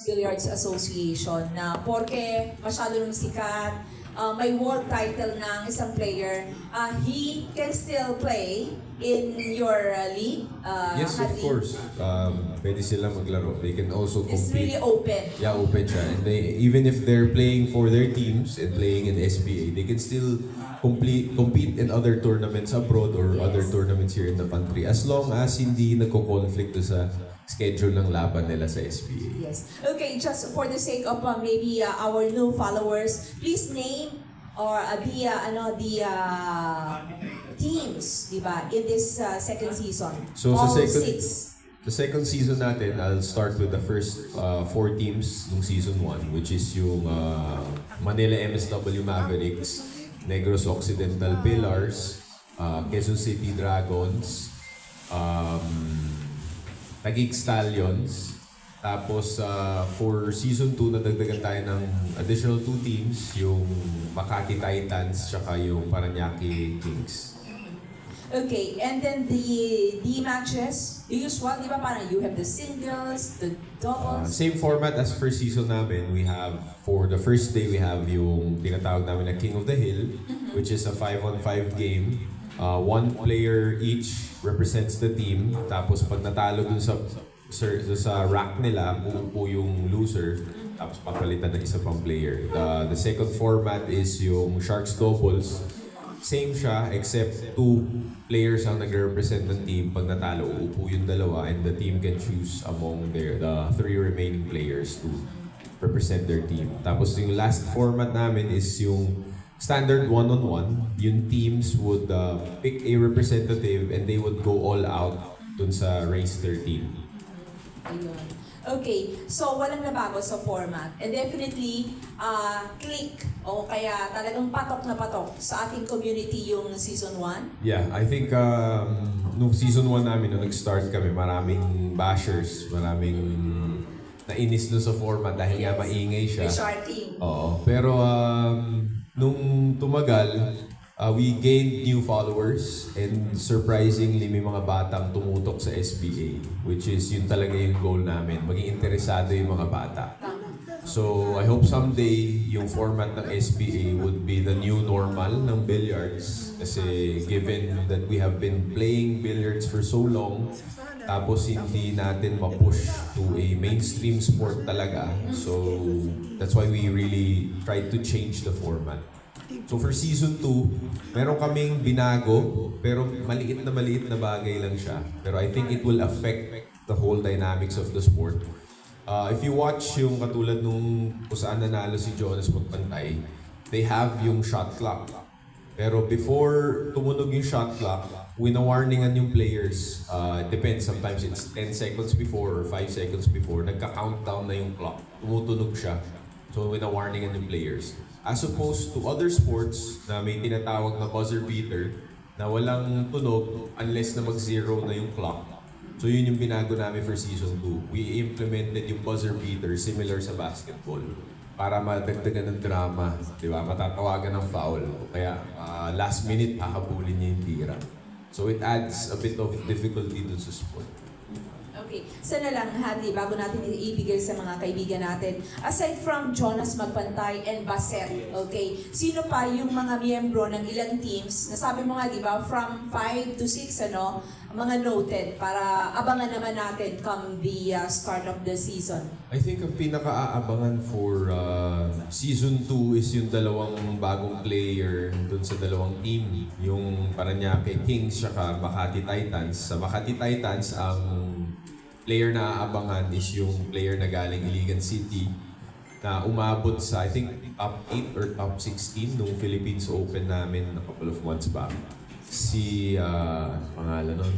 Billiards Association na porke masyado nung sikat, may world title ng isang player, he can still play in your league? Yes, of Hadley? course. Pwede sila maglaro. They can also It's compete. really open. Yeah, open siya. And they, even if they're playing for their teams and playing in SBA, they can still compete in other tournaments abroad or other tournaments here in the country as long as hindi nagko-conflict sa schedule ng laban nila sa SBA. Yes. Okay, just for the sake of maybe our new followers, please name or the teams, di ba, in this second season. So all sa second, six. the second season natin, I'll start with the first 4 teams ng season 1, which is yung Manila MSW Mavericks, Negros Occidental Pillars, Quezon City Dragons, Taguig Stallions. Tapos for season 2, nadagdagan tayo ng additional 2 teams, yung Makati Titans tsaka yung Paranaque Kings. Okay, and then the matches, the usual, di ba, parang you have the singles, the doubles. Same format as first season namin. We have, for the first day, we have yung tinatawag namin na King of the Hill, which is a 5-on-5 game. 1 player each represents the team. Tapos pag natalo dun sa rack nila, uupo yung loser. Tapos papalitan ng isa pang player. The second format is yung Sharks Doubles. Same siya, except 2 players ang nag-represent ng team. Pag natalo, uupo yung dalawa and the team can choose among the 3 remaining players to represent their team. Tapos yung last format namin is yung standard one-on-one. Yung teams would pick a representative and they would go all out dun sa race 13. Ayun. Okay, so walang nabago sa format. And definitely, click o kaya talagang patok na patok sa ating community yung season 1. Yeah, I think nung season 1 namin, nung nag-start kami, maraming bashers, maraming nainis doon sa format dahil nga maingay siya. The Sharking. Oo. Pero nung tumagal, we gained new followers and surprisingly may mga batang tumutok sa SBA, which is yun talaga yung goal namin, maging interesado yung mga bata. So I hope someday yung format ng SBA would be the new normal ng billiards kasi given that we have been playing billiards for so long, tapos hindi natin ma-push to a mainstream sport talaga. So that's why we really tried to change the format. So for season 2, meron kaming binago, pero maliit na bagay lang siya. Pero I think it will affect the whole dynamics of the sport. If you watch yung katulad nung kung saan nanalo si Jonas Magpantay, they have yung shot clock. Pero before tumunog yung shot clock, wina-warningan yung players. Depends, sometimes it's 10 seconds before or 5 seconds before, nagka-countdown na yung clock. Tumutunog siya. So wina-warningan yung players. As opposed to other sports na may tinatawag na buzzer beater na walang tunog unless na mag-zero na yung clock. So yun yung binago namin for season 2. We implemented yung buzzer beater similar sa basketball para madagdagan ng drama, di ba? Matatawagan ng foul. Kaya last minute hahabulin niya yung tira. So it adds a bit of difficulty dun sa sport. Okay, sana lang, Hadley, bago natin ibigay sa mga kaibigan natin, aside from Jonas Magpantay and Baset, okay, sino pa yung mga miyembro ng ilang teams, nasabi mo nga, di ba, from 5 to 6, mga noted, para abangan naman natin come the start of the season? I think ang pinaka-aabangan for season 2 is yung dalawang bagong player dun sa dalawang team. Yung Paranaque Kings saka Makati Titans. Sa Makati Titans, ang player na aabangan is yung player na galing Iligan City na umabot sa, I think, top 8 or top 16 nung Philippines Open namin a couple of months back. Si, pangalan nun?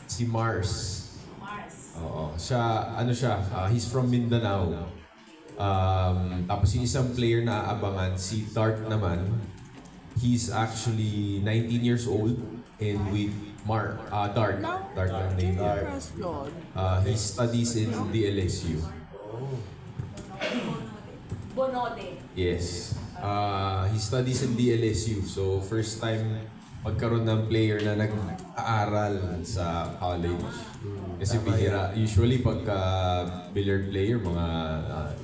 Si Mars. Oo. Siya, he's from Mindanao. Tapos yung isang player na aabangan, si Dart naman, he's actually 19 years old and with Dart ang name niya. He studies in DLSU. Bonode. Yes. He studies in DLSU. So first time magkaroon ng player na nag-aaral sa college. Kasi Tama bihira. Usually pagka billiard player, mga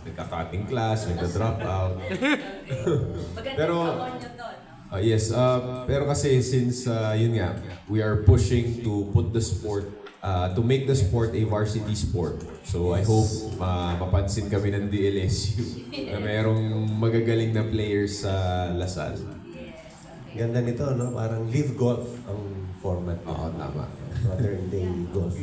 nagka-cutting class, nagka-drop out. Pero, yes, pero kasi since yun nga, we are pushing to put the sport, to make the sport a varsity sport. So I hope mapansin kami ng DLSU na mayroong magagaling na players sa Lasal. Ganda nito, no? Parang live golf ang format. Oo, tama. Modern day golf.